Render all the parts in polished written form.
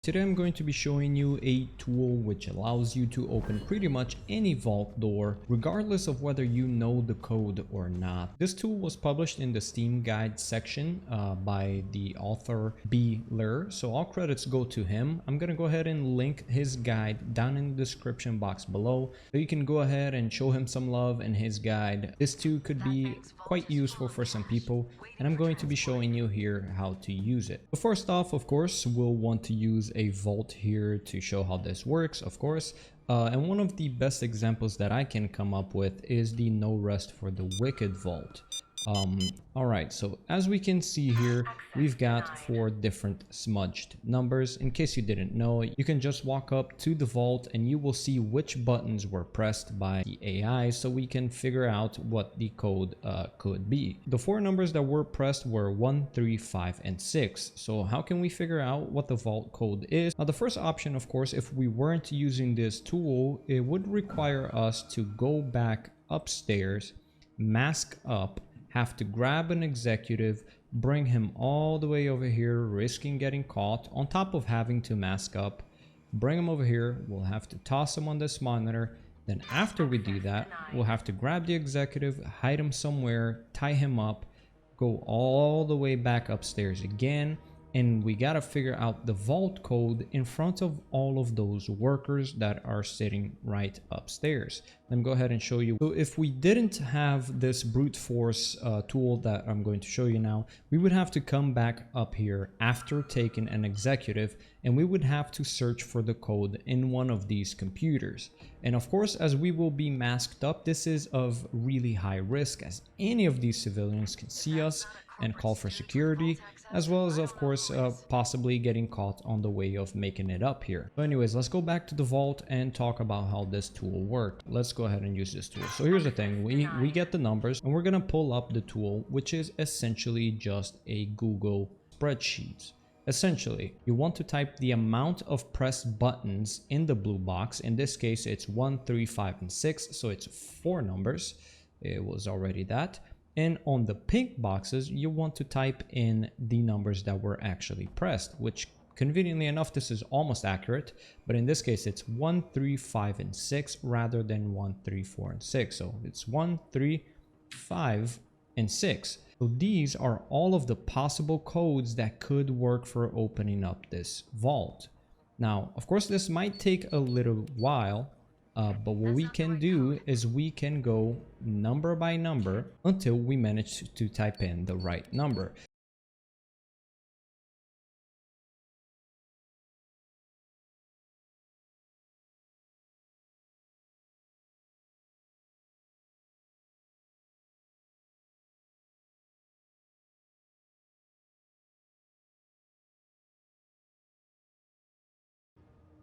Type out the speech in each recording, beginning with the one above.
Today I'm going to be showing you a tool which allows you to open pretty much any vault door regardless of whether you know the code or not. This tool was published in the Steam guide section by the author Lior, so all credits go to him. I'm gonna go ahead and link his guide down in the description box below so you can go ahead and show him some love in his guide. This tool could be quite useful for some people, and I'm going to be showing you here how to use it. But first off, of course, we'll want to use a vault here to show how this works, of course. And one of the best examples that I can come up with is the no rest for the wicked vault. Alright, so as we can see here, we've got 4 different smudged numbers. In case you didn't know, you can just walk up to the vault and you will see which buttons were pressed by the AI, so we can figure out what the code could be. The 4 numbers that were pressed were 1, 3, 5, and 6. So how can we figure out what the vault code is? Now the first option, of course, if we weren't using this tool, it would require us to go back upstairs, mask up, have to grab an executive, bring him all the way over here, risking getting caught, on top of having to mask up, bring him over here, we'll have to toss him on this monitor. Then after we do that, we'll have to grab the executive, hide him somewhere, tie him up, go all the way back upstairs again, and we gotta figure out the vault code in front of all of those workers that are sitting right upstairs. Let me go ahead and show you. So if we didn't have this brute force tool that I'm going to show you now, we would have to come back up here after taking an executive, and we would have to search for the code in one of these computers. And of course, as we will be masked up, this is of really high risk, as any of these civilians can see us and call for security, as well as, of course, possibly getting caught on the way of making it up here. So anyways, let's go back to the vault and talk about how this tool worked. Let's go ahead and use this tool. So here's the thing, we get the numbers and we're gonna pull up the tool, which is essentially just a Google spreadsheet. Essentially, you want to type the amount of pressed buttons in the blue box. In this case, it's 1, 3, 5, and 6, so it's 4 numbers. It was already that. And on the pink boxes, you want to type in the numbers that were actually pressed, which conveniently enough, this is almost accurate. But in this case, it's 1, 3, 5, and 6 rather than 1, 3, 4, and 6. So it's 1, 3, 5, and 6. So these are all of the possible codes that could work for opening up this vault. Now, of course, this might take a little while. But what we can do is we can go number by number until we manage to type in the right number.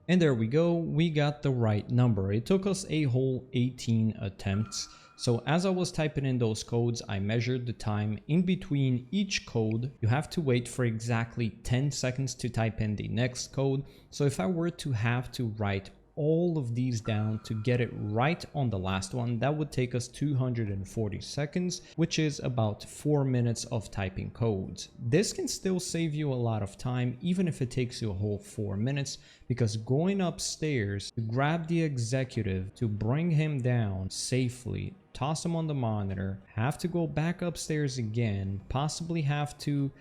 And there we go, we got the right number. It took us a whole 18 attempts. So as I was typing in those codes, I measured the time in between each code. You have to wait for exactly 10 seconds to type in the next code. So if I were to have to write all of these down to get it right on the last one, that would take us 240 seconds, which is about 4 minutes of typing codes. This can still save you a lot of time, even if it takes you a whole 4 minutes, because going upstairs to grab the executive, to bring him down safely, toss him on the monitor, have to go back upstairs again, possibly have to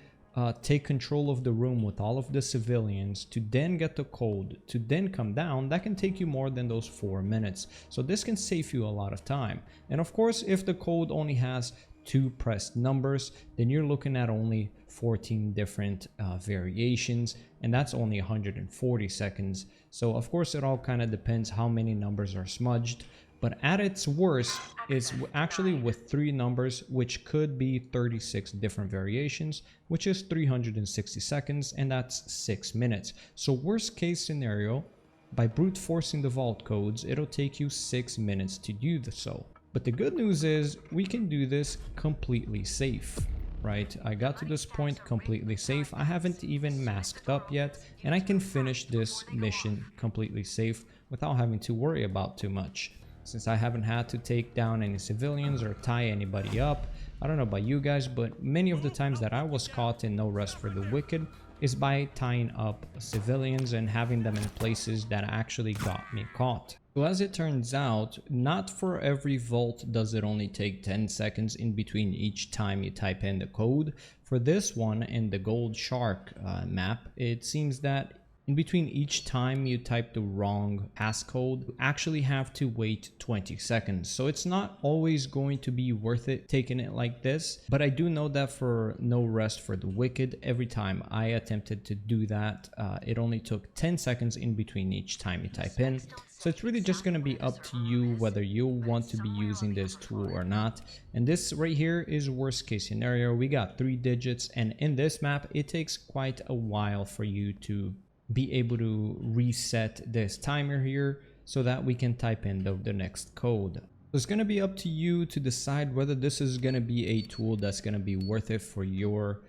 take control of the room with all of the civilians, to then get the code, to then come down, that can take you more than those 4 minutes. So this can save you a lot of time. And of course, if the code only has 2 pressed numbers, then you're looking at only 14 different variations, and that's only 140 seconds. So of course, it all kind of depends how many numbers are smudged. But at its worst, it's actually with 3 numbers, which could be 36 different variations, which is 360 seconds, and that's 6 minutes. So worst case scenario, by brute forcing the vault codes, it'll take you 6 minutes to do so. But the good news is we can do this completely safe, right? I got to this point completely safe. I haven't even masked up yet, and I can finish this mission completely safe without having to worry about too much. Since I haven't had to take down any civilians or tie anybody up. I don't know about you guys, but many of the times that I was caught in No Rest for the Wicked, is by tying up civilians and having them in places that actually got me caught. So as it turns out, not for every vault does it only take 10 seconds in between each time you type in the code. For this one in the Gold Shark map, it seems that in between each time you type the wrong passcode, you actually have to wait 20 seconds. So it's not always going to be worth it taking it like this. But I do know that for No Rest for the Wicked, every time I attempted to do that, it only took 10 seconds in between each time you type in. So it's really just going to be up to you whether you want to be using this tool or not. And this right here is worst case scenario. We got 3 digits, and in this map, it takes quite a while for you to be able to reset this timer here so that we can type in the next code. So it's going to be up to you to decide whether this is going to be a tool that's going to be worth it for your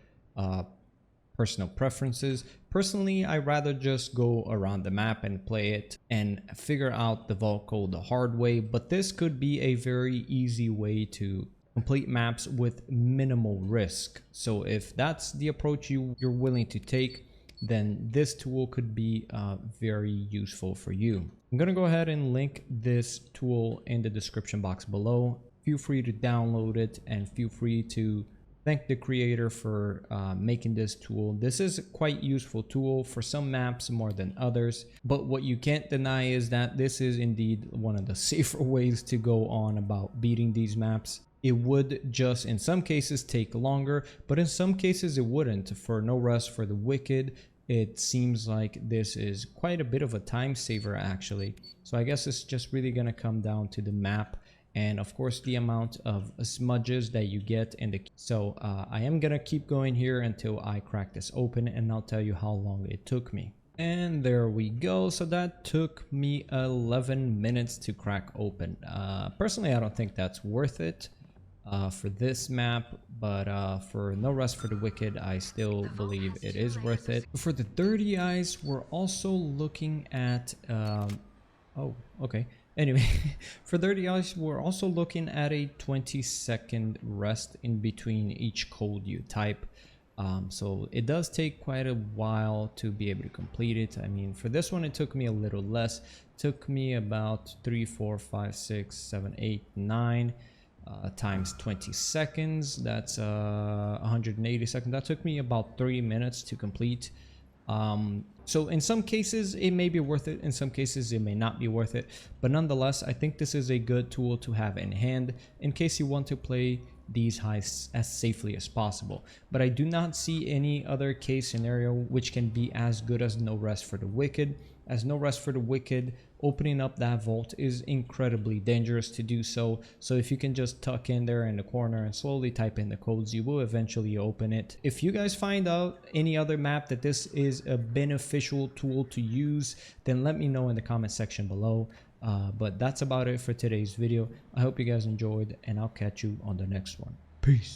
personal preferences. Personally, I rather just go around the map and play it and figure out the vault code the hard way, but this could be a very easy way to complete maps with minimal risk. So if that's the approach you're willing to take, then this tool could be very useful for you. I'm going to go ahead and link this tool in the description box below. Feel free to download it and feel free to thank the creator for making this tool. This is a quite useful tool for some maps more than others, but what you can't deny is that this is indeed one of the safer ways to go on about beating these maps. It would just in some cases take longer, but in some cases it wouldn't. For No Rest for the Wicked, it seems like this is quite a bit of a time saver actually. So I guess it's just really going to come down to the map and of course the amount of smudges that you get in the so I am going to keep going here until I crack this open, and I'll tell you how long it took me. And there we go. So that took me 11 minutes to crack open. Personally, I don't think that's worth it for this map, but for No Rest for the Wicked, I still believe it is worth it. For the Dirty Eyes, we're also looking at oh, okay. Anyway, for Dirty Eyes, we're also looking at a 20-second rest in between each code you type. So it does take quite a while to be able to complete it. I mean, for this one, it took me a little less. It took me about 3, 4, 5, 6, 7, 8, 9 times 20 seconds. That's 180 seconds. That took me about 3 minutes to complete. So in some cases it may be worth it, in some cases it may not be worth it, but nonetheless I think this is a good tool to have in hand in case you want to play these heists as safely as possible. But I do not see any other case scenario which can be as good as No Rest for the Wicked. As No Rest for the Wicked, opening up that vault is incredibly dangerous to do so. So if you can just tuck in there in the corner and slowly type in the codes, you will eventually open it. If you guys find out any other map that this is a beneficial tool to use, then let me know in the comment section below. But that's about it for today's video. I hope you guys enjoyed, and I'll catch you on the next one. Peace.